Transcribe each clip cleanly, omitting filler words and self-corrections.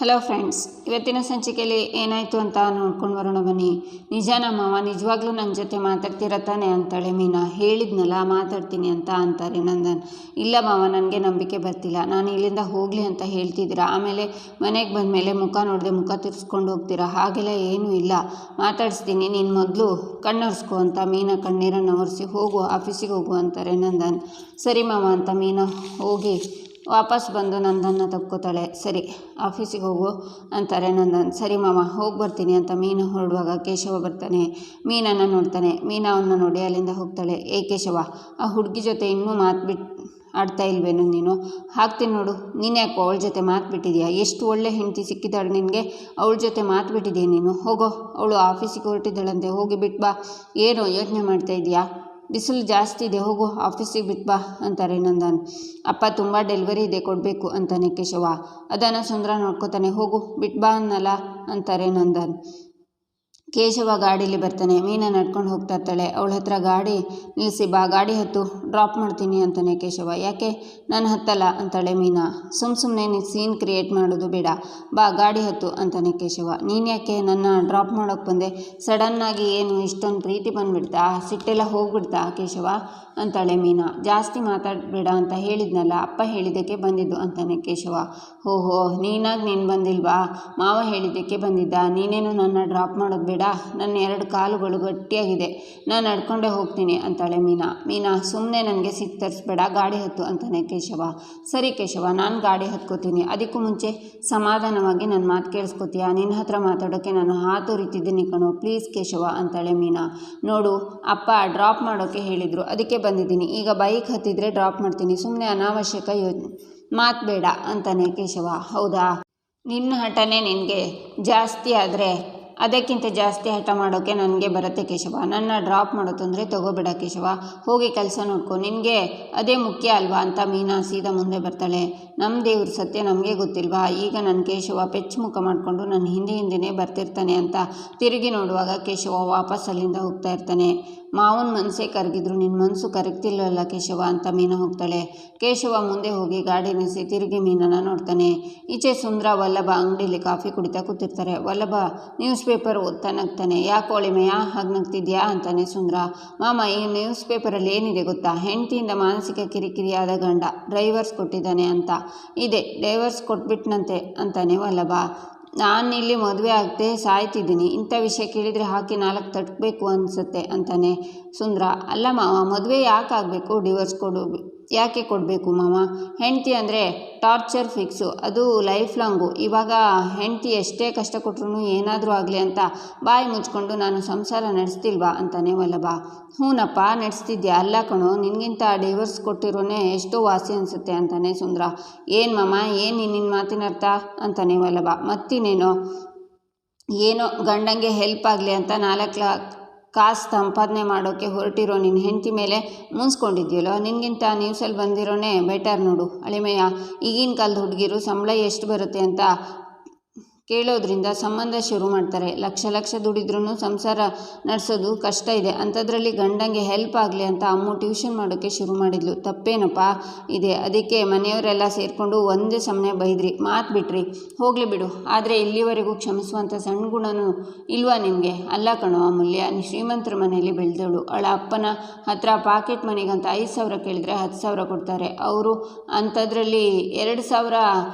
Hello friends, ಇವತ್ತಿನ ಸಂಚಿಕೆಯಲ್ಲಿ ಏನಾಯಿತು ಅಂತ ನೋಡ್ಕೊಂಡು ಬರೋಣ ಬನ್ನಿ. ನಿಜಾನ ಮಾವ, ನಿಜವಾಗ್ಲೂ ನನ್ನ ಜೊತೆ ಮಾತಾಡ್ತೀರ ತಾನೆ ಅಂತಾಳೆ ಮೀನಾ. ಹೇಳಿದ್ನಲ್ಲ ಮಾತಾಡ್ತೀನಿ ಅಂತ ಅಂತಾರೆ ನಂದನ್. ಇಲ್ಲ ಮಾವ, ನನಗೆ ನಂಬಿಕೆ ಬರ್ತಿಲ್ಲ. ನಾನು ಇಲ್ಲಿಂದ ಹೋಗಲಿ ಅಂತ ಹೇಳ್ತಿದ್ದೀರಾ, ಆಮೇಲೆ ಮನೆಗೆ ಬಂದಮೇಲೆ ಮುಖ ನೋಡದೆ ಮುಖ ತಿರ್ಸ್ಕೊಂಡು ಹೋಗ್ತೀರಾ. ಹಾಗೆಲ್ಲ ಏನೂ ಇಲ್ಲ, ಮಾತಾಡಿಸ್ತೀನಿ, ನೀನು ಮೊದಲು ಕಣ್ಣೊರೆಸ್ಕೊ ಅಂತ ಮೀನಾ ಕಣ್ಣೀರನ್ನು ಒರೆಸಿ ಹೋಗು, ಆಫೀಸಿಗೆ ಹೋಗು ಅಂತಾರೆ ನಂದನ್. ಸರಿ ಮಾವ ಅಂತ ಮೀನಾ ಹೋಗಿ ವಾಪಸ್ ಬಂದು ನಂದನ್ನ ತಪ್ಕೋತಾಳೆ. ಸರಿ, ಆಫೀಸಿಗೆ ಹೋಗು ಅಂತಾರೆ ನಂದನ್. ಸರಿ ಮಾವ, ಹೋಗಿ ಬರ್ತೀನಿ ಅಂತ ಮೀನಾ ಹೊರಡುವಾಗ ಕೇಶವ ಬರ್ತಾನೆ. ಮೀನನ್ನು ನೋಡ್ತಾನೆ. ಮೀನಾ ಅವನ್ನ ನೋಡಿ ಅಲ್ಲಿಂದ ಹೋಗ್ತಾಳೆ. ಏ ಕೇಶವ, ಆ ಹುಡುಗಿ ಜೊತೆ ಇನ್ನೂ ಆಡ್ತಾ ಇಲ್ವೇನು ನೀನು? ಹಾಕ್ತೀನಿ ನೋಡು. ನೀನು ಯಾಕೋ ಅವಳ ಜೊತೆ ಮಾತುಬಿಟ್ಟಿದ್ಯಾ? ಎಷ್ಟು ಒಳ್ಳೆ ಹೆಂಡತಿ ಸಿಕ್ಕಿದ್ದಾಳೆ ನಿನಗೆ, ಅವಳ ಜೊತೆ ಮಾತುಬಿಟ್ಟಿದ್ಯಾ ನೀನು? ಹೋಗೋ, ಅವಳು ಆಫೀಸಿಗೆ ಹೊರಟಿದ್ದಾಳಂತೆ, ಹೋಗಿ ಬಿಟ್ಬಾ. ಏನೋ ಯೋಚನೆ ಮಾಡ್ತಾ ಇದೆಯಾ? ಬಿಸಿಲು ಜಾಸ್ತಿ ಇದೆ, ಹೋಗು ಆಫೀಸಿಗೆ ಬಿಟ್ಬಾ ಅಂತಾರೆ ನಂದನ್. ಅಪ್ಪ ತುಂಬ ಡೆಲಿವರಿ ಇದೆ, ಕೊಡಬೇಕು ಅಂತಾನೆ ಕೇಶವ. ಅದನ್ನು ಸುಂದರ ನೋಡ್ಕೋತಾನೆ. ಹೋಗು ಬಿಟ್ಬಾ ಅನ್ನಲ್ಲ ಅಂತಾರೆ ನಂದನ್. ಕೇಶವ ಗಾಡೀಲಿ ಬರ್ತಾನೆ. ಮೀನಾ ನಡ್ಕೊಂಡು ಹೋಗ್ತಾ ಇರ್ತಾಳೆ. ಅವಳ ಹತ್ರ ಗಾಡಿ ನಿಲ್ಲಿಸಿ, ಬಾ ಗಾಡಿ ಹತ್ತು, ಡ್ರಾಪ್ ಮಾಡ್ತೀನಿ ಅಂತಾನೆ ಕೇಶವ. ಯಾಕೆ? ನಾನು ಹತ್ತಲ್ಲ ಅಂತಾಳೆ ಮೀನಾ. ಸುಮ್ಮನೆ ನೀನು ಸೀನ್ ಕ್ರಿಯೇಟ್ ಮಾಡೋದು ಬೇಡ, ಬಾ ಗಾಡಿ ಹತ್ತು ಅಂತಾನೆ ಕೇಶವ. ನೀನು ಯಾಕೆ ನನ್ನ ಡ್ರಾಪ್ ಮಾಡೋಕ್ಕೆ ಬಂದೆ? ಸಡನ್ನಾಗಿ ಏನು ಇಷ್ಟೊಂದು ಪ್ರೀತಿ ಬಂದುಬಿಡ್ತಾ? ಸಿಟ್ಟೆಲ್ಲ ಹೋಗ್ಬಿಡ್ತಾ ಕೇಶವ ಅಂತಾಳೆ ಮೀನಾ. ಜಾಸ್ತಿ ಮಾತಾಡಬೇಡ ಅಂತ ಹೇಳಿದ್ನಲ್ಲ, ಅಪ್ಪ ಹೇಳಿದ್ದಕ್ಕೆ ಬಂದಿದ್ದು ಅಂತಾನೆ ಕೇಶವ. ಓಹೋ, ನೀನಾಗಿ ನೀನು ಬಂದಿಲ್ವಾ? ಮಾವ ಹೇಳಿದ್ದಕ್ಕೆ ಬಂದಿದ್ದ. ನೀನೇನು ನನ್ನ ಡ್ರಾಪ್ ಮಾಡೋದು ಬೇಡ, ನನ್ನ 2 ಕಾಲುಗಳು ಗಟ್ಟಿಯಾಗಿದೆ, ನಾನು ನಡ್ಕೊಂಡೇ ಹೋಗ್ತೀನಿ ಅಂತಾಳೆ ಮೀನಾ. ಮೀನಾ, ಸುಮ್ಮನೆ ನನಗೆ ಸಿಟ್ಟು ತರಿಸ್ಬೇಡ, ಗಾಡಿ ಹತ್ತು ಅಂತಾನೆ ಕೇಶವ. ಸರಿ ಕೇಶವ, ನಾನು ಗಾಡಿ ಹತ್ಕೋತೀನಿ. ಅದಕ್ಕೂ ಮುಂಚೆ ಸಮಾಧಾನವಾಗಿ ನನ್ನ ಮಾತು ಕೇಳಿಸ್ಕೊತೀಯಾ? ನಿನ್ನ ಹತ್ರ ಮಾತಾಡೋಕ್ಕೆ ನಾನು ಹಾತೊರಿತಿದ್ದೀನಿ ಕಣೋ, ಪ್ಲೀಸ್ ಕೇಶವ ಅಂತಾಳೆ ಮೀನಾ. ನೋಡು, ಅಪ್ಪ ಡ್ರಾಪ್ ಮಾಡೋಕ್ಕೆ ಹೇಳಿದರು, ಅದಕ್ಕೆ ಬಂದಿದ್ದೀನಿ. ಈಗ ಬೈಕ್ ಹತ್ತಿದ್ರೆ ಡ್ರಾಪ್ ಮಾಡ್ತೀನಿ, ಸುಮ್ಮನೆ ಅನಾವಶ್ಯಕ ಮಾತು ಬೇಡ ಅಂತಾನೆ ಕೇಶವ. ಹೌದಾ, ನಿನ್ನ ಹಠನೇ ನಿನಗೆ ಜಾಸ್ತಿ ಆದರೆ ಅದಕ್ಕಿಂತ ಜಾಸ್ತಿ ಹಠ ಮಾಡೋಕ್ಕೆ ನನಗೆ ಬರುತ್ತೆ ಕೇಶವ. ನನ್ನ ಡ್ರಾಪ್ ಮಾಡೋ ತೊಂದರೆ ತಗೋಬೇಡ ಕೇಶವ, ಹೋಗಿ ಕೆಲಸ ನೋಡ್ಕೊ, ನಿನಗೆ ಅದೇ ಮುಖ್ಯ ಅಲ್ವಾ ಅಂತ ಮೀನಾ ಸೀದಾ ಮುಂದೆ ಬರ್ತಾಳೆ. ನಮ್ಮ ದೇವ್ರ ಸತ್ಯ ನಮಗೆ ಗೊತ್ತಿಲ್ವಾ? ಈಗ ನನ್ನ ಕೇಶವ ಪೆಚ್ಚು ಮುಖ ಮಾಡಿಕೊಂಡು ನನ್ನ ಹಿಂದೆನೇ ಬರ್ತಿರ್ತಾನೆ ಅಂತ ತಿರುಗಿ ನೋಡುವಾಗ ಕೇಶವ ವಾಪಸ್ ಅಲ್ಲಿಂದ ಹೋಗ್ತಾ ಇರ್ತಾನೆ. ಮಾವನ ಮನಸ್ಸೇ ಕರಗಿದ್ರು ನಿನ್ನ ಮನಸ್ಸು ಕರಗ್ತಿಲ್ಲವಲ್ಲ ಕೇಶವ ಅಂತ ಮೀನಾ ಹೋಗ್ತಾಳೆ. ಕೇಶವ ಮುಂದೆ ಹೋಗಿ ಗಾಡಿ ನಿಲ್ಲಿಸಿ ತಿರುಗಿ ಮೀನನ್ನು ನೋಡ್ತಾನೆ. ಈಚೆ ಸುಂದರ ವಲ್ಲಭ ಅಂಗಡಿಯಲ್ಲಿ ಕಾಫಿ ಕುಡಿತಾ ಕೂತಿರ್ತಾರೆ. ವಲ್ಲಭ ನ್ಯೂಸ್ ಪೇಪರ್ ಓದ್ತಾ ನಗ್ತಾನೆ. ಯಾಕೆ ಒಳಿಮೆಯ ಹಾಗೆ ನಗ್ತಿದ್ಯಾ ಅಂತಾನೆ ಸುಂದರ. ಮಾಮ, ಈ ನ್ಯೂಸ್ ಪೇಪರಲ್ಲಿ ಏನಿದೆ ಗೊತ್ತಾ? ಹೆಂಡತಿಯಿಂದ ಮಾನಸಿಕ ಕಿರಿಕಿರಿಯಾದ ಗಂಡ ಡೈವರ್ಸ್ ಕೊಟ್ಟಿದ್ದಾನೆ ಅಂತ ಇದೆ. ಡೈವರ್ಸ್ ಕೊಟ್ಬಿಟ್ನಂತೆ ಅಂತಾನೆ ವಲ್ಲಭ. ನಾನಿಲ್ಲಿ ಮದುವೆ ಆಗದೆ ಸಾಯ್ತಿದ್ದೀನಿ, ಇಂಥ ವಿಷಯ ಕೇಳಿದರೆ ಹಾಕಿ 4 ತಟ್ಟಬೇಕು ಅನಿಸುತ್ತೆ ಅಂತಾನೆ ಸುಂದರ. ಅಲ್ಲ ಮಾವ, ಮದುವೆ ಯಾಕೆ ಆಗಬೇಕು? ಡಿವೋರ್ಸ್ ಯಾಕೆ ಕೊಡಬೇಕು ಮಾವ? ಹೆಂಡತಿ ಅಂದರೆ ಟಾರ್ಚರ್ ಫಿಕ್ಸು, ಅದು ಲೈಫ್ ಲಾಂಗು. ಇವಾಗ ಹೆಂಡತಿ ಎಷ್ಟೇ ಕಷ್ಟ ಕೊಟ್ಟರು ಏನಾದರೂ ಆಗಲಿ ಅಂತ ಬಾಯಿ ಮುಚ್ಕೊಂಡು ನಾನು ಸಂಸಾರ ನಡೆಸ್ತಿಲ್ವಾ ಅಂತಾನೆ ವಲ್ಲಭ. ಹೂನಪ್ಪ, ನಡೆಸ್ತಿದ್ಯಾ. ಅಲ್ಲ ಕಣೋ, ನಿನಗಿಂತ ಡಿವೋರ್ಸ್ ಕೊಟ್ಟಿರೋನೇ ಎಷ್ಟೋ ವಾಸಿ ಅನಿಸುತ್ತೆ ಅಂತಾನೆ ಸುಂದರ. ಏನು ಮಾಮ, ಏನು ನಿನ್ನ ಮಾತಿನ ಅರ್ಥ ಅಂತಾನೆ ವಲ್ಲಭ. ಏನೋ ಗಂಡಂಗೆ ಹೆಲ್ಪ್ ಆಗಲಿ ಅಂತ 4 ಕಾಸು ಸಂಪಾದನೆ ಮಾಡೋಕ್ಕೆ ಹೊರಟಿರೋ ನಿನ್ನ ಹೆಂಡತಿ ಮೇಲೆ ಮುನ್ಸ್ಕೊಂಡಿದ್ಯಲ್ಲೋ, ನಿನಗಿಂತ ನ್ಯೂಸಲ್ಲಿ ಬಂದಿರೋನೇ ಬೆಟರ್ ನೋಡು ಅಳಿಮೆಯ. ಈಗಿನ ಕಾಲದ ಹುಡುಗಿರು ಸಂಬಳ ಎಷ್ಟು ಬರುತ್ತೆ ಅಂತ ಕೇಳೋದ್ರಿಂದ ಸಂಬಂಧ ಶುರು ಮಾಡ್ತಾರೆ. ಲಕ್ಷ ದುಡಿದ್ರೂ ಸಂಸಾರ ನಡೆಸೋದು ಕಷ್ಟ ಇದೆ. ಅಂಥದ್ರಲ್ಲಿ ಗಂಡಂಗೆ ಹೆಲ್ಪ್ ಆಗಲಿ ಅಂತ ಅಮ್ಮು ಟ್ಯೂಷನ್ ಮಾಡೋಕ್ಕೆ ಶುರು ಮಾಡಿದ್ಲು. ತಪ್ಪೇನಪ್ಪ ಇದೆ? ಅದಕ್ಕೆ ಮನೆಯವರೆಲ್ಲ ಸೇರಿಕೊಂಡು ಒಂದೇ ಸಮನೆ ಬೈದ್ರಿ, ಮಾತು ಬಿಟ್ರಿ. ಹೋಗಲಿ ಬಿಡು. ಆದರೆ ಇಲ್ಲಿವರೆಗೂ ಕ್ಷಮಿಸುವಂಥ ಸಣ್ಣ ಗುಣನೂ ಇಲ್ವಾ ನಿನಗೆ? ಅಲ್ಲ ಕಣೋ ಅಮೂಲ್ಯ, ಶ್ರೀಮಂತರ ಮನೆಯಲ್ಲಿ ಬೆಳೆದವಳು. ಅವಳ ಅಪ್ಪನ ಹತ್ರ ಪಾಕೆಟ್ ಮನೆಗಂತ 5,000 ಕೇಳಿದ್ರೆ 10,000 ಕೊಡ್ತಾರೆ ಅವರು. ಅಂಥದ್ರಲ್ಲಿ 2,000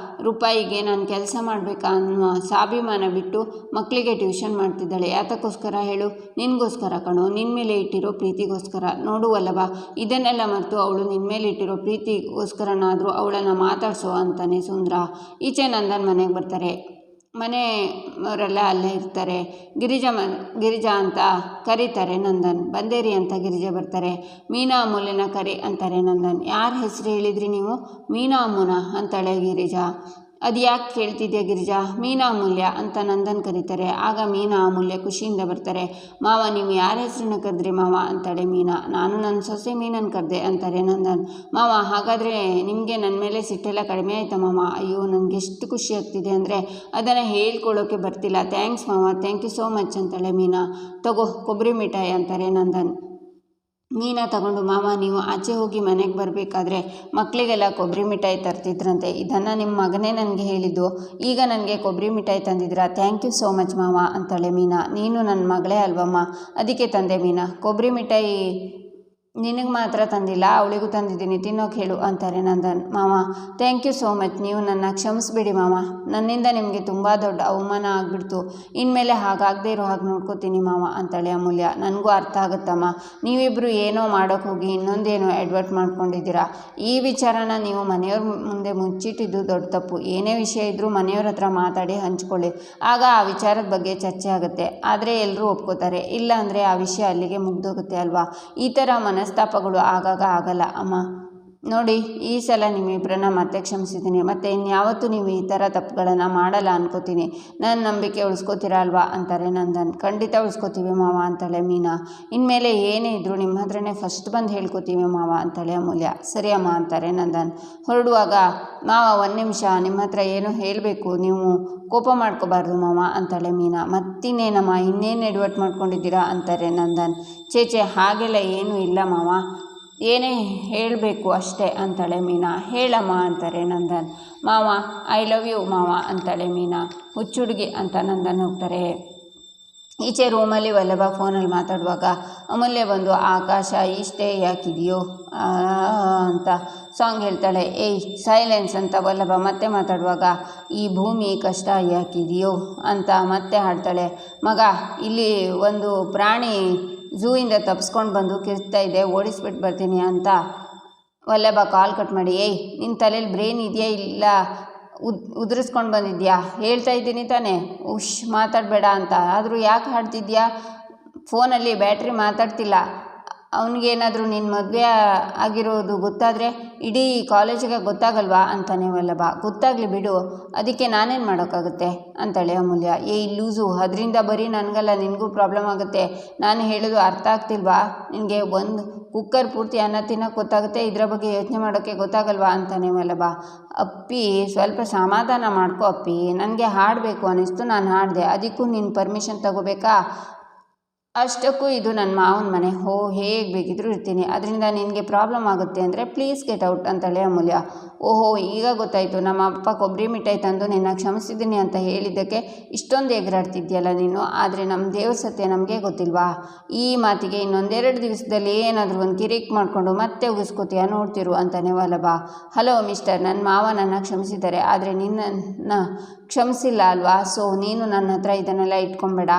ರೂಪಾಯಿಗೆ ನಾನು ಕೆಲಸ ಮಾಡಬೇಕಾ ಅನ್ನುವ ಸ್ವಾಭಿಮಾನ ಬಿಟ್ಟು ಮಕ್ಕಳಿಗೆ ಟ್ಯೂಷನ್ ಮಾಡ್ತಿದ್ದಾಳೆ. ಯಾತಕ್ಕೋಸ್ಕರ ಹೇಳು? ನಿನಗೋಸ್ಕರ ಕಣೋ, ನಿನ್ನ ಮೇಲೆ ಇಟ್ಟಿರೋ ಪ್ರೀತಿಗೋಸ್ಕರ. ನೋಡು ವಲ್ಲಭ, ಇದನ್ನೆಲ್ಲ ಮರೆತು ಅವಳು ನಿನ್ನ ಮೇಲೆ ಇಟ್ಟಿರೋ ಪ್ರೀತಿಗೋಸ್ಕರನಾದರೂ ಅವಳನ್ನು ಮಾತಾಡಿಸೋ ಅಂತಾನೆ ಸುಂದರ. ಈಚೆ ನಂದನ್ ಮನೆಗೆ ಬರ್ತಾರೆ. ಮನೆಯವರೆಲ್ಲ ಅಲ್ಲೇ ಇರ್ತಾರೆ. ಗಿರಿಜಾ ಅಂತ ಕರೀತಾರೆ ನಂದನ್. ಬಂದೇರಿ ಅಂತ ಗಿರಿಜಾ ಬರ್ತಾರೆ. ಮೀನಾ ಅಮೂಲ್ಯನ ಕರಿ ಅಂತಾರೆ ನಂದನ್. ಯಾರ ಹೆಸರು ಹೇಳಿದ್ರಿ ನೀವು? ಮೀನಾ ಅಮ್ಮನ ಅಂತಾಳೆ ಗಿರಿಜಾ. ಅದು ಯಾಕೆ ಕೇಳ್ತಿದ್ಯಾ ಗಿರಿಜಾ? ಮೀನಾ ಅಮೂಲ್ಯ ಅಂತ ನಂದನ್ ಕರೀತಾರೆ. ಆಗ ಮೀನಾ ಅಮೂಲ್ಯ ಖುಷಿಯಿಂದ ಬರ್ತಾರೆ. ಮಾವ, ನೀವು ಯಾರ ಹೆಸರನ್ನ ಕರೆದ್ರಿ ಮಾವ ಅಂತಾಳೆ ಮೀನಾ. ನಾನು ನನ್ನ ಸೊಸೆ ಮೀನನ್ನು ಕರೆದೆ ಅಂತಾರೆ ನಂದನ್. ಮಾವ, ಹಾಗಾದರೆ ನಿಮಗೆ ನನ್ನ ಮೇಲೆ ಸಿಟ್ಟೆಲ್ಲ ಕಡಿಮೆ ಆಯಿತಾ ಮಾವ? ಅಯ್ಯೋ, ನನಗೆ ಎಷ್ಟು ಖುಷಿ ಆಗ್ತಿದೆ ಅಂದರೆ ಅದನ್ನು ಹೇಳ್ಕೊಳ್ಳೋಕ್ಕೆ ಬರ್ತಿಲ್ಲ. ಥ್ಯಾಂಕ್ಸ್ ಮಾವ, ಥ್ಯಾಂಕ್ ಯು ಸೋ ಮಚ್ ಅಂತಾಳೆ ಮೀನಾ. ತಗೋ ಕೊಬ್ಬರಿ ಮಿಠಾಯಿ ಅಂತಾರೆ ನಂದನ್. ಮೀನಾ ತಗೊಂಡು ಮಾವ ನೀವು ಆಚೆ ಹೋಗಿ ಮನೆಗೆ ಬರಬೇಕಾದ್ರೆ ಮಕ್ಕಳಿಗೆಲ್ಲ ಕೊಬ್ಬರಿ ಮಿಠಾಯಿ ತರ್ತಿದ್ರಂತೆ, ಇದನ್ನು ನಿಮ್ಮ ಮಗನೇ ನನಗೆ ಹೇಳಿದ್ದು, ಈಗ ನನಗೆ ಕೊಬ್ಬರಿ ಮಿಠಾಯಿ ತಂದಿದ್ದೀರಾ, ಥ್ಯಾಂಕ್ ಯು ಸೋ ಮಚ್ ಮಾವ ಅಂತಾಳೆ ಮೀನಾ. ನೀನು ನನ್ನ ಮಗಳೇ ಅಲ್ವಮ್ಮ, ಅದಕ್ಕೆ ತಂದೆ ಮೀನಾ. ಕೊಬ್ಬರಿ ಮಿಠಾಯಿ ನಿನಗೆ ಮಾತ್ರ ತಂದಿಲ್ಲ, ಅವಳಿಗೂ ತಂದಿದ್ದೀನಿ, ತಿನ್ನೋಕೆ ಹೇಳು ಅಂತಾರೆ ನಂದನ್. ಮಾವ ಥ್ಯಾಂಕ್ ಯು ಸೋ ಮಚ್, ನೀವು ನನ್ನ ಕ್ಷಮಿಸ್ಬಿಡಿ ಮಾವ, ನನ್ನಿಂದ ನಿಮಗೆ ತುಂಬ ದೊಡ್ಡ ಅವಮಾನ ಆಗಿಬಿಡ್ತು, ಇನ್ಮೇಲೆ ಹಾಗಾಗದೇ ಇರೋ ಹಾಗೆ ನೋಡ್ಕೋತೀನಿ ಮಾವ ಅಂತಾಳೆ ಅಮೂಲ್ಯ. ನನಗೂ ಅರ್ಥ ಆಗುತ್ತಮ್ಮ, ನೀವಿಬ್ಬರು ಏನೋ ಮಾಡೋಕ್ಕೆ ಹೋಗಿ ಇನ್ನೊಂದೇನೋ ಎಡ್ವರ್ಟ್ ಮಾಡ್ಕೊಂಡಿದ್ದೀರಾ, ಈ ವಿಚಾರನ ನೀವು ಮನೆಯವ್ರ ಮುಂದೆ ಮುಚ್ಚಿಟ್ಟಿದ್ದು ದೊಡ್ಡ ತಪ್ಪು. ಏನೇ ವಿಷಯ ಇದ್ದರೂ ಮನೆಯವ್ರ ಹತ್ರ ಮಾತಾಡಿ ಹಂಚ್ಕೊಳ್ಳಿ, ಆಗ ಆ ವಿಚಾರದ ಬಗ್ಗೆ ಚರ್ಚೆ ಆಗುತ್ತೆ, ಆದರೆ ಎಲ್ಲರೂ ಒಪ್ಕೋತಾರೆ, ಇಲ್ಲ ಅಂದರೆ ಆ ವಿಷಯ ಅಲ್ಲಿಗೆ ಮುಗ್ದೋಗುತ್ತೆ ಅಲ್ವಾ. ಈ ಥರ ಮನಸ್ತಾಪಗಳು ಆಗಾಗ ಆಗಲ್ಲ ಅಮ್ಮ. ನೋಡಿ, ಈ ಸಲ ನಿಮ್ಮಿಬ್ಬರನ್ನ ಮತ್ತೆ ಕ್ಷಮಿಸಿದ್ದೀನಿ, ಮತ್ತು ಇನ್ಯಾವತ್ತೂ ನೀವು ಈ ಥರ ತಪ್ಪುಗಳನ್ನು ಮಾಡಲ್ಲ ಅನ್ಕೋತೀನಿ. ನನ್ನ ನಂಬಿಕೆ ಉಳಿಸ್ಕೋತೀರ ಅಲ್ವಾ ಅಂತಾರೆ ನಂದನ್. ಖಂಡಿತ ಉಳಿಸ್ಕೋತೀವಿ ಮಾವ ಅಂತಾಳೆ ಮೀನಾ. ಇನ್ಮೇಲೆ ಏನೇ ಇದ್ದರೂ ನಿಮ್ಮ ಹತ್ರನೇ ಫಸ್ಟ್ ಬಂದು ಹೇಳ್ಕೊತೀವಿ ಮಾವ ಅಂತಾಳೆ ಅಮೂಲ್ಯ. ಸರಿ ಅಮ್ಮ ಅಂತಾರೆ ನಂದನ್. ಹೊರಡುವಾಗ ಮಾವ ಒಂದು ನಿಮಿಷ, ನಿಮ್ಮ ಹತ್ರ ಏನೋ ಹೇಳಬೇಕು, ನೀವು ಕೋಪ ಮಾಡ್ಕೋಬಾರ್ದು ಮಾವ ಅಂತಾಳೆ ಮೀನಾ. ಮತ್ತಿನ್ನೇನಮ್ಮ, ಇನ್ನೇನು ಎಡವಟ್ಟು ಮಾಡ್ಕೊಂಡಿದ್ದೀರಾ ಅಂತಾರೆ ನಂದನ್. ಚೇಚೆ ಹಾಗೆಲ್ಲ ಏನೂ ಇಲ್ಲ ಮಾವ, ಏನೇ ಹೇಳಬೇಕು ಅಷ್ಟೇ ಅಂತಾಳೆ ಮೀನಾ. ಹೇಳಮ್ಮ ಅಂತಾರೆ ನಂದನ್. ಮಾವ ಐ ಲವ್ ಯು ಮಾವ ಅಂತಾಳೆ ಮೀನಾ. ಹುಚ್ಚುಡುಗಿ ಅಂತ ನಂದನ್ ಹೋಗ್ತಾರೆ. ಈಚೆ ರೂಮಲ್ಲಿ ವಲ್ಲಭ ಫೋನಲ್ಲಿ ಮಾತಾಡುವಾಗ ಅಮೂಲ್ಯ ಬಂದು ಆಕಾಶ ಇಷ್ಟೇ ಯಾಕಿದೆಯೋ ಅಂತ ಸಾಂಗ್ ಹೇಳ್ತಾಳೆ. ಏಯ್ ಸೈಲೆನ್ಸ್ ಅಂತ ವಲ್ಲಭ ಮತ್ತೆ ಮಾತಾಡುವಾಗ ಈ ಭೂಮಿ ಕಷ್ಟ ಯಾಕಿದೆಯೋ ಅಂತ ಮತ್ತೆ ಹಾಡ್ತಾಳೆ. ಮಗ, ಇಲ್ಲಿ ಒಂದು ಪ್ರಾಣಿ ಝೂಯಿಂದ ತಪ್ಪಿಸ್ಕೊಂಡು ಬಂದು ಕಿರ್ಚ್ತಾ ಇದೆ, ಓಡಿಸ್ಬಿಟ್ಟು ಬರ್ತೀನಿ ಅಂತ ವಲ್ಲಭ ಕಾಲ್ ಕಟ್ ಮಾಡಿ, ಏಯ್ ನಿನ್ನ ತಲೆಯಲ್ಲಿ ಬ್ರೈನ್ ಇದೆಯಾ ಇಲ್ಲ ಉದುರಿಸ್ಕೊಂಡು ಬಂದಿದ್ಯಾ, ಹೇಳ್ತಾ ಇದ್ದೀನಿ ತಾನೇ, ಮಾತಾಡಬೇಡ ಅಂತ, ಆದರೂ ಯಾಕೆ ಹಾಡ್ತಿದ್ಯಾ, ಫೋನಲ್ಲಿ ಬ್ಯಾಟ್ರಿ ಮಾತಾಡ್ತಿಲ್ಲ, ಅವನಿಗೇನಾದರೂ ನಿನ್ನ ಮದುವೆ ಆಗಿರೋದು ಗೊತ್ತಾದರೆ ಇಡೀ ಕಾಲೇಜಿಗೆ ಗೊತ್ತಾಗಲ್ವಾ ಅಂತಾನೆ ವಲ್ಲಭ. ಗೊತ್ತಾಗಲಿ ಬಿಡು, ಅದಕ್ಕೆ ನಾನೇನು ಮಾಡೋಕ್ಕಾಗುತ್ತೆ ಅಂತಾಳೆ ಅಮೂಲ್ಯ. ಏಯ್ ಲೂಸು, ಅದರಿಂದ ಬರೀ ನನಗಲ್ಲ ನಿನಗೂ ಪ್ರಾಬ್ಲಮ್ ಆಗುತ್ತೆ, ನಾನು ಹೇಳೋದು ಅರ್ಥ ಆಗ್ತಿಲ್ವಾ ನಿನಗೆ, ಒಂದು ಕುಕ್ಕರ್ ಪೂರ್ತಿ ಅನ್ನ ತಿನ್ನೋಕ್ಕೆ ಗೊತ್ತಾಗುತ್ತೆ, ಇದರ ಬಗ್ಗೆ ಯೋಚನೆ ಮಾಡೋಕ್ಕೆ ಗೊತ್ತಾಗಲ್ವಾ ಅಂತಾನೆ ವಲ್ಲಭ. ಅಪ್ಪಿ ಸ್ವಲ್ಪ ಸಮಾಧಾನ ಮಾಡ್ಕೊ ಅಪ್ಪಿ, ನನಗೆ ಹಾಡಬೇಕು ಅನ್ನಿಸ್ತು, ನಾನು ಹಾಡಿದೆ, ಅದಕ್ಕೂ ನೀನು ಪರ್ಮಿಷನ್ ತಗೋಬೇಕಾ, ಅಷ್ಟಕ್ಕೂ ಇದು ನನ್ನ ಮಾವನ ಮನೆ, ಹೇಗೆ ಬೇಕಿದ್ರೂ ಇರ್ತೀನಿ, ಅದರಿಂದ ನಿನಗೆ ಪ್ರಾಬ್ಲಮ್ ಆಗುತ್ತೆ ಅಂದರೆ ಪ್ಲೀಸ್ ಗೆಟ್ ಔಟ್ ಅಂತಾಳೆ ಅಮೂಲ್ಯ. ಓಹೋ ಈಗ ಗೊತ್ತಾಯಿತು, ನಮ್ಮ ಅಪ್ಪ ಕೊಬ್ಬರಿ ಮಿಠಾಯಿ ತಂದು ನಿನ್ನ ಕ್ಷಮಿಸಿದ್ದೀನಿ ಅಂತ ಹೇಳಿದ್ದಕ್ಕೆ ಇಷ್ಟೊಂದು ಎಗರಾಡ್ತಿದ್ಯಲ್ಲ ನೀನು, ಆದರೆ ನಮ್ಮ ದೇವ್ರ ಸತ್ಯ ನಮಗೆ ಗೊತ್ತಿಲ್ವಾ, ಈ ಮಾತಿಗೆ ಇನ್ನೊಂದೆರಡು ದಿವಸದಲ್ಲಿ ಏನಾದರೂ ಒಂದು ಕಿರಿಕ್ ಮಾಡಿಕೊಂಡು ಮತ್ತೆ ಉಗಿಸ್ಕೋತೀಯ ನೋಡ್ತಿರು ಅಂತಾನೆ ವಲ್ಲಭ. ಹಲೋ ಮಿಸ್ಟರ್, ನನ್ನ ಮಾವ ನನ್ನ ಕ್ಷಮಿಸಿದ್ದಾರೆ, ಆದರೆ ನಿನ್ನನ್ನು ಕ್ಷಮಿಸಿಲ್ಲ ಅಲ್ವಾ, ಸೊ ನೀನು ನನ್ನ ಹತ್ರ ಇದನ್ನೆಲ್ಲ ಇಟ್ಕೊಬೇಡ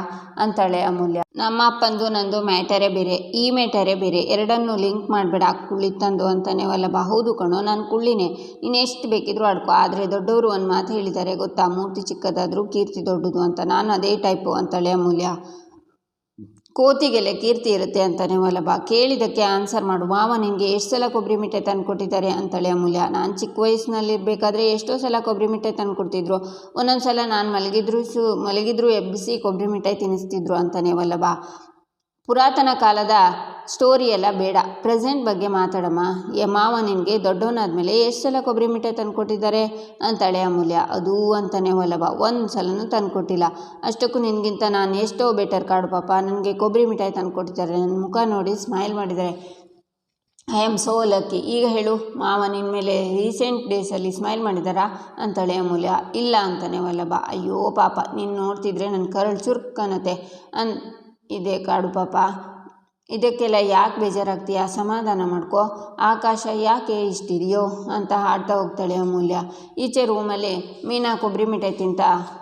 ಅಂತಾಳೆ ಅಮೂಲ್ಯ. ನಮ್ಮ ಅಪ್ಪಂದು ನಂದು ಮ್ಯಾಟರೇ ಬೇರೆ, ಈ ಮ್ಯಾಟರೇ ಬೇರೆ, ಎರಡನ್ನೂ ಲಿಂಕ್ ಮಾಡಬೇಡ ಕುಳ್ಳಿತ್ತಂದು ಅಂತಾನೆ ವಲ್ಲಭ. ಹೌದು ಕಣೋ, ನಾನು ಕುಳ್ಳಿನೇ, ನೀನು ಎಷ್ಟು ಬೇಕಿದ್ರೂ ಆಡ್ಕೋ, ಆದರೆ ದೊಡ್ಡವರು ಒಂದು ಮಾತು ಹೇಳಿದ್ದಾರೆ ಗೊತ್ತಾ, ಮೂರ್ತಿ ಚಿಕ್ಕದಾದರೂ ಕೀರ್ತಿ ದೊಡ್ಡದು ಅಂತ, ನಾನು ಅದೇ ಟೈಪು ಅಂತಾಳೆ ಅಮೂಲ್ಯ. ಕೋತಿಗೆಲ್ಲ ಕೀರ್ತಿ ಇರುತ್ತೆ ಅಂತಾನೆ ವಲ್ಲಭ. ಕೇಳಿದ್ದಕ್ಕೆ ಆನ್ಸರ್ ಮಾಡು ಮಾವ, ನಿನಗೆ ಎಷ್ಟು ಸಲ ಕೊಬ್ಬರಿ ಮಿಠಾಯಿ ತಂದು ಕೊಟ್ಟಿದ್ದಾರೆ ಅಂತಾಳೆ ಅಮೂಲ್ಯ. ನಾನು ಚಿಕ್ಕ ವಯಸ್ಸಿನಲ್ಲಿರಬೇಕಾದ್ರೆ ಎಷ್ಟೋ ಸಲ ಕೊಬ್ಬರಿ ಮಿಠಾಯಿ ತಂದು ಕೊಡ್ತಿದ್ರು, ಒಂದೊಂದು ಸಲ ನಾನು ಮಲಗಿದ್ರು ಎಬ್ಬಿಸಿ ಕೊಬ್ಬರಿ ಮಿಠಾಯಿ ತಿನ್ನಿಸ್ತಿದ್ರು ಅಂತಾನೆ ವಲ್ಲಭ. ಪುರಾತನ ಕಾಲದ ಸ್ಟೋರಿ ಎಲ್ಲ ಬೇಡ, ಪ್ರೆಸೆಂಟ್ ಬಗ್ಗೆ ಮಾತಾಡಮ್ಮ. ಮಾವ ನಿನಗೆ ದೊಡ್ಡವನಾದ್ಮೇಲೆ ಎಷ್ಟು ಸಲ ಕೊಬ್ಬರಿ ಮಿಠಾಯಿ ತಂದು ಕೊಟ್ಟಿದ್ದಾರೆ ಅಂತಾಳೆ ಅಮೂಲ್ಯ. ಅದು ಅಂತಾನೆ ವಲ್ಲಭ. ಒಂದು ಸಲನೂ ತಂದು ಕೊಟ್ಟಿಲ್ಲ, ಅಷ್ಟಕ್ಕೂ ನಿನಗಿಂತ ನಾನು ಎಷ್ಟೋ ಬೆಟರ್ ಕಾಡು ಪಾಪ, ನನಗೆ ಕೊಬ್ಬರಿ ಮಿಠಾಯಿ ತಂದು ಕೊಟ್ಟಿದ್ದಾರೆ, ನನ್ನ ಮುಖ ನೋಡಿ ಸ್ಮೈಲ್ ಮಾಡಿದ್ದಾರೆ, ಐ ಆಮ್ ಸೋ ಲಕ್ಕಿ. ಈಗ ಹೇಳು ಮಾವ ನಿನ್ನ ಮೇಲೆ ರೀಸೆಂಟ್ ಡೇಸಲ್ಲಿ ಸ್ಮೈಲ್ ಮಾಡಿದಾರಾ ಅಂತಾಳೆ ಅಮೂಲ್ಯ. ಇಲ್ಲ ಅಂತಾನೆ ವಲ್ಲಭ. ಅಯ್ಯೋ ಪಾಪ, ನೀನು ನೋಡ್ತಿದ್ರೆ ನನ್ನ ಕರಳು ಚುರುಕನ್ನತ್ತೆ ಇದೆ ಕಾಡು ಪಾಪ, ಇದಕ್ಕೆಲ್ಲ ಯಾಕೆ ಬೇಜಾರಾಗ್ತೀಯಾ, ಸಮಾಧಾನ ಮಾಡ್ಕೋ, ಆಕಾಶ ಯಾಕೆ ಇಷ್ಟಿದೆಯೋ ಅಂತ ಹಾಡ್ತಾ ಹೋಗ್ತಾಳೆ ಅಮೂಲ್ಯ. ಈಚೆ ರೂಮಲ್ಲಿ ಮೀನಾ ಕೊಬ್ಬರಿ ಮಿಠಾಯಿ ತಿಂತ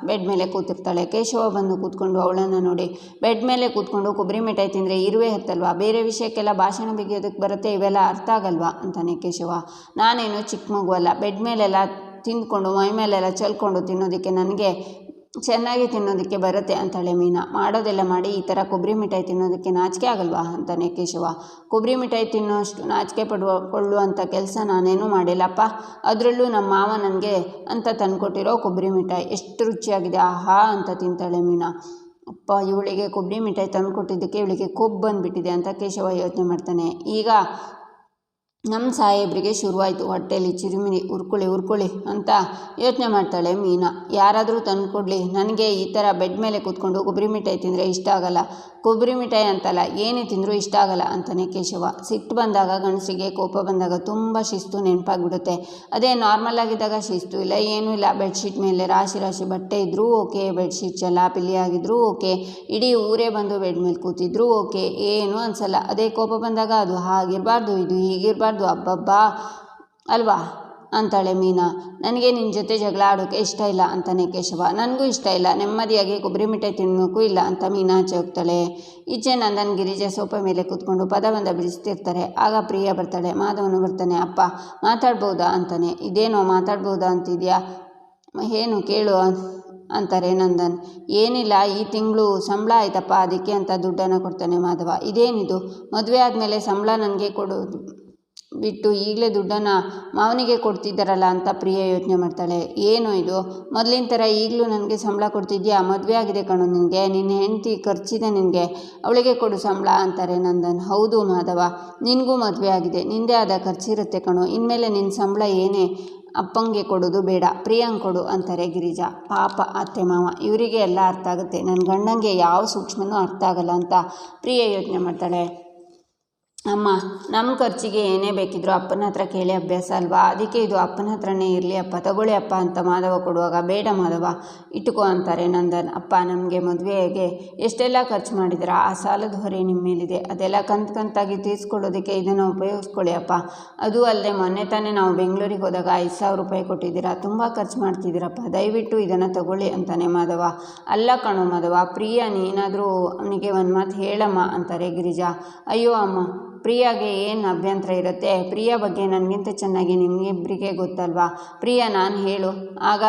ಬೆಡ್ ಮೇಲೆ ಕೂತಿರ್ತಾಳೆ. ಕೇಶವ ಬಂದು ಕೂತ್ಕೊಂಡು ಅವಳನ್ನು ನೋಡಿ, ಬೆಡ್ ಮೇಲೆ ಕೂತ್ಕೊಂಡು ಕೊಬ್ಬರಿ ಮಿಠಾಯಿ ತಿಂದರೆ ಇರುವೆ ಹತ್ತಲ್ವಾ, ಬೇರೆ ವಿಷಯಕ್ಕೆಲ್ಲ ಭಾಷಣ ಬಿಗಿಯೋದಕ್ಕೆ ಬರುತ್ತೆ, ಇವೆಲ್ಲ ಅರ್ಥ ಆಗಲ್ವಾ ಅಂತಾನೆ ಕೇಶವ. ನಾನೇನು ಚಿಕ್ಕ ಮಗು ಅಲ್ಲ, ಬೆಡ್ ಮೇಲೆಲ್ಲ ತಿಂದ್ಕೊಂಡು ಮೈ ಮೇಲೆಲ್ಲ ಚೆಲ್ಕೊಂಡು ತಿನ್ನೋದಕ್ಕೆ ನನಗೆ ಚೆನ್ನಾಗಿ ತಿನ್ನೋದಕ್ಕೆ ಬರುತ್ತೆ ಅಂತಾಳೆ ಮೀನಾ. ಮಾಡೋದೆಲ್ಲ ಮಾಡಿ ಈ ಥರ ಕೊಬ್ಬರಿ ಮಿಠಾಯಿ ತಿನ್ನೋದಕ್ಕೆ ನಾಚಿಕೆ ಆಗಲ್ವಾ ಅಂತಾನೆ ಕೇಶವ. ಕೊಬ್ಬರಿ ಮಿಠಾಯಿ ತಿನ್ನೋಷ್ಟು ನಾಚಿಕೆ ಕೊಳ್ಳುವಂಥ ಕೆಲಸ ನಾನೇನೂ ಮಾಡಿಲ್ಲಪ್ಪ, ಅದರಲ್ಲೂ ನಮ್ಮ ಮಾವ ನನಗೆ ಅಂತ ತಂದುಕೊಟ್ಟಿರೋ ಕೊಬ್ಬರಿ ಮಿಠಾಯಿ ಎಷ್ಟು ರುಚಿಯಾಗಿದೆ, ಆಹಾ ಅಂತ ತಿಂತಾಳೆ ಮೀನಾ. ಅಪ್ಪ, ಇವಳಿಗೆ ಕೊಬ್ಬರಿ ಮಿಠಾಯಿ ತಂದು ಕೊಟ್ಟಿದ್ದಕ್ಕೆ ಇವಳಿಗೆ ಕೊಬ್ಬು ಬಂದುಬಿಟ್ಟಿದೆ ಅಂತ ಕೇಶವ ಯೋಚನೆ ಮಾಡ್ತಾನೆ. ಈಗ ನಮ್ಮ ಸಾಹೇಬ್ರಿಗೆ ಶುರುವಾಯಿತು ಹೊಟ್ಟೆಯಲ್ಲಿ ಚಿರುಮಿರಿ, ಉರ್ಕೊಳ್ಳಿ ಅಂತ ಯೋಚನೆ ಮಾಡ್ತಾಳೆ ಮೀನಾ. ಯಾರಾದರೂ ತಂದು ಕೊಡಲಿ, ನನಗೆ ಈ ಥರ ಬೆಡ್ ಮೇಲೆ ಕೂತ್ಕೊಂಡು ಕೊಬ್ಬರಿ ಮಿಠಾಯಿ ತಿಂದರೆ ಇಷ್ಟ ಆಗಲ್ಲ. ಕೊಬ್ಬರಿ ಮಿಠಾಯಿ ಅಂತಲ್ಲ, ಏನೇ ತಿಂದರೂ ಇಷ್ಟ ಆಗಲ್ಲ ಅಂತಾನೆ ಕೇಶವ. ಸಿಟ್ಟು ಬಂದಾಗ ಗಂಡಸಿಗೆ, ಕೋಪ ಬಂದಾಗ ತುಂಬ ಶಿಸ್ತು ನೆನಪಾಗ್ಬಿಡುತ್ತೆ. ಅದೇ ನಾರ್ಮಲ್ ಆಗಿದ್ದಾಗ ಶಿಸ್ತು ಇಲ್ಲ, ಏನೂ ಇಲ್ಲ. ಬೆಡ್ಶೀಟ್ ಮೇಲೆ ರಾಶಿ ಬಟ್ಟೆ ಇದ್ದರೂ ಓಕೆ, ಬೆಡ್ಶೀಟ್ ಚೆಲ್ಲಾಪಿಲ್ಲಿ ಆಗಿದ್ರೂ ಓಕೆ, ಇಡೀ ಊರೇ ಬಂದು ಬೆಡ್ ಮೇಲೆ ಕೂತಿದ್ರೂ ಓಕೆ, ಏನೂ ಅನಿಸಲ್ಲ. ಅದೇ ಕೋಪ ಬಂದಾಗ ಅದು ಹಾಗಿರಬಾರ್ದು, ಇದು ಹೀಗಿರಬಾರ್ದು, ಅಬ್ಬಬ್ಬಾ ಅಲ್ವಾ ಅಂತಾಳೆ ಮೀನಾ. ನನಗೆ ನಿನ್ನ ಜೊತೆ ಜಗಳ ಆಡೋಕ್ಕೆ ಇಷ್ಟ ಇಲ್ಲ ಅಂತಾನೆ ಕೇಶವ. ನನಗೂ ಇಷ್ಟ ಇಲ್ಲ, ನೆಮ್ಮದಿಯಾಗಿ ಕೊಬ್ಬರಿ ಮಿಠಾಯಿ ತಿನ್ನೋಕ್ಕೂ ಇಲ್ಲ ಅಂತ ಮೀನಾ ಆಚೆ ಹೋಗ್ತಾಳೆ. ಈಚೆ ನಂದನ್ ಗಿರಿಜಾ ಸೋಫಾ ಮೇಲೆ ಕೂತ್ಕೊಂಡು ಪದಬಂಧ ಬಿಡಿಸ್ತಿರ್ತಾರೆ. ಆಗ ಪ್ರಿಯಾ ಬರ್ತಾಳೆ. ಮಾಧವನು ಬರ್ತಾನೆ. ಅಪ್ಪ ಮಾತಾಡ್ಬೋದಾ ಅಂತಾನೆ. ಇದೇನೋ ಮಾತಾಡ್ಬೋದಾ ಅಂತಿದ್ಯಾ, ಏನು ಕೇಳು ಅಂತಾರೆ ನಂದನ್. ಏನಿಲ್ಲ, ಈ ತಿಂಗಳು ಸಂಬಳ ಆಯ್ತಪ್ಪ, ಅದಕ್ಕೆ ಅಂತ ದುಡ್ಡನ್ನು ಕೊಡ್ತಾನೆ ಮಾಧವ. ಇದೇನಿದು, ಮದುವೆ ಆದಮೇಲೆ ಸಂಬಳ ನನಗೆ ಕೊಡೋದು ಬಿಟ್ಟು ಈಗಲೇ ದುಡ್ಡನ್ನು ಮಾವನಿಗೆ ಕೊಡ್ತಿದ್ದಾರಲ್ಲ ಅಂತ ಪ್ರಿಯ ಯೋಚನೆ ಮಾಡ್ತಾಳೆ. ಏನು ಇದು, ಮೊದಲಿನ ಥರ ಈಗಲೂ ನನಗೆ ಸಂಬಳ ಕೊಡ್ತಿದ್ಯಾ? ಮದುವೆ ಆಗಿದೆ ಕಣೋ ನಿನಗೆ, ನಿನ್ನ ಹೆಂಡತಿ ಖರ್ಚಿದೆ ನಿನಗೆ, ಅವಳಿಗೆ ಕೊಡು ಸಂಬಳ ಅಂತಾರೆ ನಂದನ್. ಹೌದು ಮಾಧವ, ನಿನಗೂ ಮದುವೆ ಆಗಿದೆ, ನಿಂದೇ ಆದ ಖರ್ಚಿರುತ್ತೆ ಕಣೋ, ಇನ್ಮೇಲೆ ನಿನ್ನ ಸಂಬಳ ಏನೇ ಅಪ್ಪಂಗೆ ಕೊಡೋದು ಬೇಡ, ಪ್ರಿಯಾಂಗೆ ಕೊಡು ಅಂತಾರೆ ಗಿರಿಜಾ. ಪಾಪ ಅತ್ತೆ ಮಾವ, ಇವರಿಗೆ ಎಲ್ಲ ಅರ್ಥ ಆಗುತ್ತೆ, ನನ್ನ ಗಂಡಂಗೆ ಯಾವ ಸೂಕ್ಷ್ಮನೂ ಅರ್ಥ ಆಗಲ್ಲ ಅಂತ ಪ್ರಿಯ ಯೋಚನೆ ಮಾಡ್ತಾಳೆ. ಅಮ್ಮ, ನಮ್ಮ ಖರ್ಚಿಗೆ ಏನೇ ಬೇಕಿದ್ರೂ ಅಪ್ಪನ ಹತ್ರ ಕೇಳಿ ಅಭ್ಯಾಸ ಅಲ್ವಾ, ಅದಕ್ಕೆ ಇದು ಅಪ್ಪನ ಹತ್ರನೇ ಇರಲಿ ಅಪ್ಪ, ತಗೊಳ್ಳಿ ಅಪ್ಪ ಅಂತ ಮಾಧವ ಕೊಡುವಾಗ, ಬೇಡ ಮಾಧವ ಇಟ್ಕೋ ಅಂತಾರೆ ನಂದನ್. ಅಪ್ಪ, ನಮಗೆ ಮದುವೆಗೆ ಎಷ್ಟೆಲ್ಲ ಖರ್ಚು ಮಾಡಿದ್ರೆ ಆ ಸಾಲದ ಹೊರೆ ನಿಮ್ಮ ಮೇಲಿದೆ, ಅದೆಲ್ಲ ಕಂತಾಗಿ ತೀರಿಸ್ಕೊಳ್ಳೋದಕ್ಕೆ ಇದನ್ನು ಉಪಯೋಗಿಸ್ಕೊಳ್ಳಿ ಅಪ್ಪ. ಅದು ಅಲ್ಲದೆ ಮೊನ್ನೆ ತಾನೇ ನಾವು ಬೆಂಗಳೂರಿಗೆ ಹೋದಾಗ 5,000 ರೂಪಾಯಿ ಕೊಟ್ಟಿದ್ದೀರಾ, ತುಂಬ ಖರ್ಚು ಮಾಡ್ತಿದ್ದೀರಪ್ಪ, ದಯವಿಟ್ಟು ಇದನ್ನು ತಗೊಳ್ಳಿ ಅಂತಾನೆ ಮಾಧವ. ಅಲ್ಲ ಕಣೋ ಮಾಧವ, ಪ್ರಿಯಾ ನೀನಾದರೂ ಅವನಿಗೆ ಒಂದು ಮಾತು ಹೇಳಮ್ಮ ಅಂತಾರೆ ಗಿರಿಜಾ. ಅಯ್ಯೋ ಅಮ್ಮ, ಪ್ರಿಯಾಗೆ ಏನು ಅಭ್ಯಂತರ ಇರುತ್ತೆ, ಪ್ರಿಯಾ ಬಗ್ಗೆ ನನಗಿಂತ ಚೆನ್ನಾಗಿ ನಿಮಗಿಬ್ಬರಿಗೆ ಗೊತ್ತಲ್ವಾ, ಪ್ರಿಯಾ ನಾನು ಹೇಳು, ಆಗ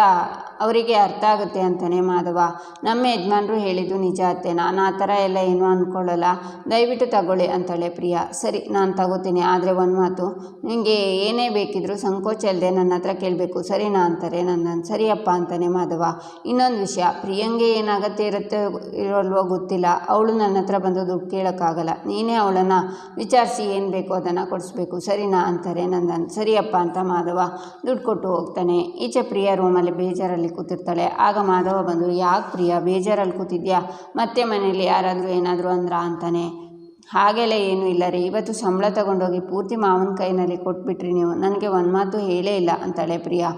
ಅವರಿಗೆ ಅರ್ಥ ಆಗುತ್ತೆ ಅಂತಾನೆ ಮಾಧವ. ನಮ್ಮ ಯಜಮಾನರು ಹೇಳಿದ್ದು ನಿಜ ಅತ್ತೆ, ನಾನು ಆ ಥರ ಎಲ್ಲ ಏನೂ ಅಂದ್ಕೊಳ್ಳಲ್ಲ, ದಯವಿಟ್ಟು ತಗೊಳ್ಳಿ ಅಂತಾಳೆ ಪ್ರಿಯಾ. ಸರಿ, ನಾನು ತಗೋತೀನಿ, ಆದರೆ ಒಂದು ಮಾತು, ನಿಮಗೆ ಏನೇ ಬೇಕಿದ್ರೂ ಸಂಕೋಚ ಇಲ್ಲದೆ ನನ್ನ ಹತ್ರ ಕೇಳಬೇಕು, ಸರಿನಾ ಅಂತಾರೆ ನಂದನ್. ಸರಿಯಪ್ಪ ಅಂತಾನೆ ಮಾಧವ. ಇನ್ನೊಂದು ವಿಷಯ, ಪ್ರಿಯಂಗೆ ಏನಾಗತ್ತೆ ಇರುತ್ತೆ ಇರೋಲ್ವೋ ಗೊತ್ತಿಲ್ಲ, ಅವಳು ನನ್ನ ಹತ್ರ ಬಂದು ದುಡ್ಡು ಕೇಳೋಕ್ಕಾಗಲ್ಲ, ನೀನೇ ಅವಳನ್ನು ವಿಚಾರಿಸಿ ಏನು ಬೇಕೋ ಅದನ್ನು ಕೊಡಿಸ್ಬೇಕು, ಸರಿನಾ ಅಂತಾರೆ ನಂದನ್. ಸರಿಯಪ್ಪ ಅಂತ ಮಾಧವ ದುಡ್ಡು ಕೊಟ್ಟು ಹೋಗ್ತಾನೆ. ಈಚೆ ಪ್ರಿಯಾ ರೂಮಲ್ಲಿ ಬೇಜಾರಲ್ಲಿ ಕೂತಿರ್ತಾಳೆ. ಆಗ ಮಾಧವ ಬಂದು, ಯಾಕೆ ಪ್ರಿಯಾ ಬೇಜಾರಲ್ಲಿ ಕೂತಿದ್ಯಾ, ಮತ್ತೆ ಮನೇಲಿ ಯಾರಾದರೂ ಏನಾದರೂ ಅಂತಾನೆ. ಹಾಗೆಲ್ಲ ಏನೂ ಇಲ್ಲ ರೀ, ಇವತ್ತು ಸಂಬಳ ತಗೊಂಡೋಗಿ ಪೂರ್ತಿ ಮಾವನ ಕೈನಲ್ಲಿ ಕೊಟ್ಬಿಟ್ರಿ ನೀವು, ನನಗೆ ಒಂದು ಮಾತು ಹೇಳೇ ಇಲ್ಲ ಅಂತಾಳೆ ಪ್ರಿಯಾ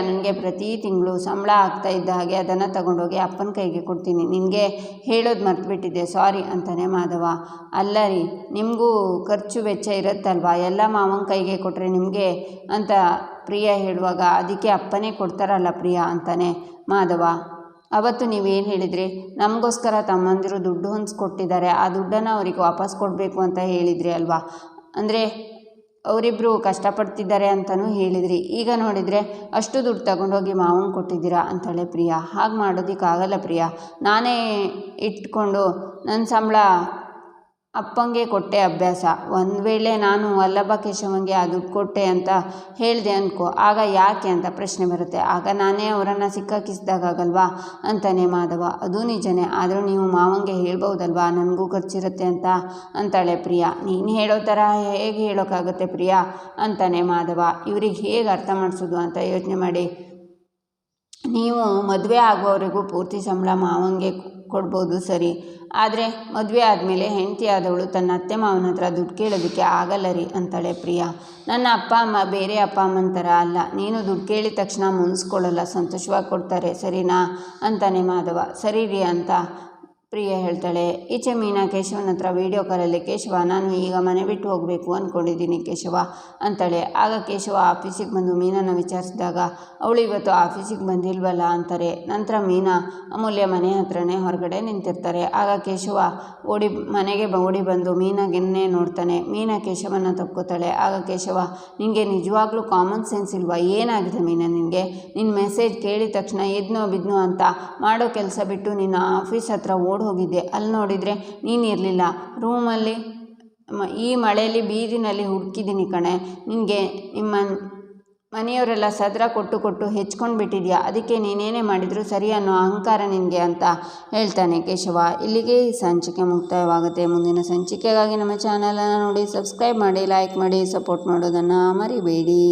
ನನಗೆ ಪ್ರತಿ ತಿಂಗಳು ಸಂಬಳ ಆಗ್ತಾ ಇದ್ದ ಹಾಗೆ ಅದನ್ನು ತಗೊಂಡೋಗಿ ಅಪ್ಪನ ಕೈಗೆ ಕೊಡ್ತೀನಿ, ನಿನಗೆ ಹೇಳೋದು ಮರ್ತುಬಿಟ್ಟಿದ್ದೆ, ಸಾರಿ ಅಂತಾನೆ ಮಾಧವ. ಅಲ್ಲ ರೀ, ನಿಮಗೂ ಖರ್ಚು ವೆಚ್ಚ ಇರುತ್ತಲ್ವಾ, ಎಲ್ಲ ಮಾವನ ಕೈಗೆ ಕೊಟ್ಟರೆ ನಿಮಗೆ ಅಂತ ಪ್ರಿಯಾ ಹೇಳುವಾಗ, ಅದಕ್ಕೆ ಅಪ್ಪನೇ ಕೊಡ್ತಾರಲ್ಲ ಪ್ರಿಯಾ ಅಂತಾನೆ ಮಾಧವ. ಅವತ್ತು ನೀವೇನು ಹೇಳಿದ್ರಿ, ನಮಗೋಸ್ಕರ ತಮ್ಮಂದಿರು ದುಡ್ಡು ಹೊಂದಿಸ್ಕೊಟ್ಟಿದ್ದಾರೆ, ಆ ದುಡ್ಡನ್ನು ಅವ್ರಿಗೆ ವಾಪಸ್ ಕೊಡಬೇಕು ಅಂತ ಹೇಳಿದ್ರಿ ಅಲ್ವಾ, ಅಂದರೆ ಅವರಿಬ್ಬರು ಕಷ್ಟಪಡ್ತಿದ್ದಾರೆ ಅಂತಲೂ ಹೇಳಿದ್ರಿ, ಈಗ ನೋಡಿದರೆ ಅಷ್ಟು ದುಡ್ಡು ತಗೊಂಡೋಗಿ ಮಾವನಿಗೆ ಕೊಟ್ಟಿದ್ದೀರಾ ಅಂತಾಳೆ ಪ್ರಿಯಾ. ಹಾಗೆ ಮಾಡೋದಕ್ಕಾಗಲ್ಲ ಪ್ರಿಯಾ, ನಾನೇ ಇಟ್ಕೊಂಡು ನನ್ನ ಸಂಬಳ ಅಪ್ಪಂಗೆ ಕೊಟ್ಟೆ ಅಭ್ಯಾಸ, ಒಂದು ವೇಳೆ ನಾನು ವಲ್ಲಭ ಕೇಶವಂಗೆ ಆ ದುಡ್ಡು ಕೊಟ್ಟೆ ಅಂತ ಹೇಳಿದೆ ಅಂದ್ಕೋ, ಆಗ ಯಾಕೆ ಅಂತ ಪ್ರಶ್ನೆ ಬರುತ್ತೆ, ಆಗ ನಾನೇ ಅವರನ್ನು ಸಿಕ್ಕಾಕಿಸ್ದಾಗಲ್ವಾ ಅಂತಾನೆ ಮಾಧವ. ಅದು ನಿಜನೇ, ಆದರೂ ನೀವು ಮಾವಂಗೆ ಹೇಳ್ಬೋದಲ್ವಾ ನನಗೂ ಖರ್ಚಿರುತ್ತೆ ಅಂತಾಳೆ ಪ್ರಿಯಾ. ನೀನು ಹೇಳೋ ಥರ ಹೇಗೆ ಹೇಳೋಕ್ಕಾಗುತ್ತೆ ಪ್ರಿಯಾ ಅಂತಾನೆ ಮಾಧವ. ಇವ್ರಿಗೆ ಹೇಗೆ ಅರ್ಥ ಮಾಡಿಸೋದು ಅಂತ ಯೋಚನೆ ಮಾಡಿ, ನೀವು ಮದುವೆ ಆಗುವವರೆಗೂ ಪೂರ್ತಿ ಸಂಬಳ ಮಾವಂಗೆ ಕೊಡ್ಬೋದು ಸರಿ, ಆದರೆ ಮದುವೆ ಆದಮೇಲೆ ಹೆಂಡತಿ ಆದವಳು ತನ್ನ ಅತ್ತೆ ಮಾವನ ಹತ್ರ ದುಡ್ಡು ಕೇಳೋದಕ್ಕೆ ಆಗಲ್ಲ ರೀ ಅಂತಾಳೆ ಪ್ರಿಯಾ. ನನ್ನ ಅಪ್ಪ ಅಮ್ಮ ಬೇರೆ ಅಪ್ಪ ಅಮ್ಮನ ಥರ ಅಲ್ಲ, ನೀನು ದುಡ್ಡು ಕೇಳಿದ ತಕ್ಷಣ ಮುನ್ಸ್ಕೊಳ್ಳಲ್ಲ, ಸಂತೋಷವಾಗಿ ಕೊಡ್ತಾರೆ, ಸರಿನಾ ಅಂತಾನೆ ಮಾಧವ. ಸರಿ ರೀ ಅಂತ ಪ್ರಿಯಾ ಹೇಳ್ತಾಳೆ. ಈಚೆ ಮೀನಾ ಕೇಶವನ ಹತ್ರ ವೀಡಿಯೋ ಕಾಲಲ್ಲಿ, ಕೇಶವ ನಾನು ಈಗ ಮನೆ ಬಿಟ್ಟು ಹೋಗಬೇಕು ಅಂದ್ಕೊಂಡಿದ್ದೀನಿ ಕೇಶವ ಅಂತಾಳೆ. ಆಗ ಕೇಶವ ಆಫೀಸಿಗೆ ಬಂದು ಮೀನನ್ನು ವಿಚಾರಿಸಿದಾಗ ಅವಳು ಇವತ್ತು ಆಫೀಸಿಗೆ ಬಂದಿಲ್ವಲ್ಲ ಅಂತಾರೆ. ನಂತರ ಮೀನಾ ಅಮೂಲ್ಯ ಮನೆ ಹತ್ರನೇ ಹೊರಗಡೆ ನಿಂತಿರ್ತಾರೆ. ಆಗ ಕೇಶವ ಮನೆಗೆ ಓಡಿ ಬಂದು ಮೀನಾಗೆನ್ನೇ ನೋಡ್ತಾನೆ. ಮೀನಾ ಕೇಶವನ ತಪ್ಕೋತಾಳೆ. ಆಗ ಕೇಶವ, ನಿನಗೆ ನಿಜವಾಗ್ಲೂ ಕಾಮನ್ ಸೆನ್ಸ್ ಇಲ್ವಾ, ಏನಾಗಿದೆ ಮೀನಾ ನಿನಗೆ, ನಿನ್ನ ಮೆಸೇಜ್ ಕೇಳಿದ ತಕ್ಷಣ ಎದ್ನೋ ಬಿದ್ನೋ ಅಂತ ಮಾಡೋ ಕೆಲಸ ಬಿಟ್ಟು ನಿನ್ನ ಆಫೀಸ್ ಹತ್ರ ಹೋಗಿದ್ದೆ, ಅಲ್ಲಿ ನೋಡಿದರೆ ನೀನು ಇರಲಿಲ್ಲ, ರೂಮಲ್ಲಿ ಈ ಮಳೆಯಲ್ಲಿ ಬೀದಿನಲ್ಲಿ ಹುಡುಕಿದ್ದೀನಿ ಕಣೆ, ನಿನಗೆ ಮನೆಯವರೆಲ್ಲ ಸದ್ರ ಕೊಟ್ಟು ಕೊಟ್ಟು ಹೆಚ್ಕೊಂಡು ಬಿಟ್ಟಿದ್ಯಾ, ಅದಕ್ಕೆ ನೀನೇನೇ ಮಾಡಿದರೂ ಸರಿ ಅನ್ನೋ ಅಹಂಕಾರ ನಿನಗೆ ಅಂತ ಹೇಳ್ತಾನೆ ಕೇಶವ. ಇಲ್ಲಿಗೆ ಈ ಸಂಚಿಕೆ ಮುಕ್ತಾಯವಾಗುತ್ತೆ. ಮುಂದಿನ ಸಂಚಿಕೆಗಾಗಿ ನಮ್ಮ ಚಾನಲನ್ನು ನೋಡಿ ಸಬ್ಸ್ಕ್ರೈಬ್ ಮಾಡಿ, ಲೈಕ್ ಮಾಡಿ, ಸಪೋರ್ಟ್ ಮಾಡೋದನ್ನು ಮರಿಬೇಡಿ.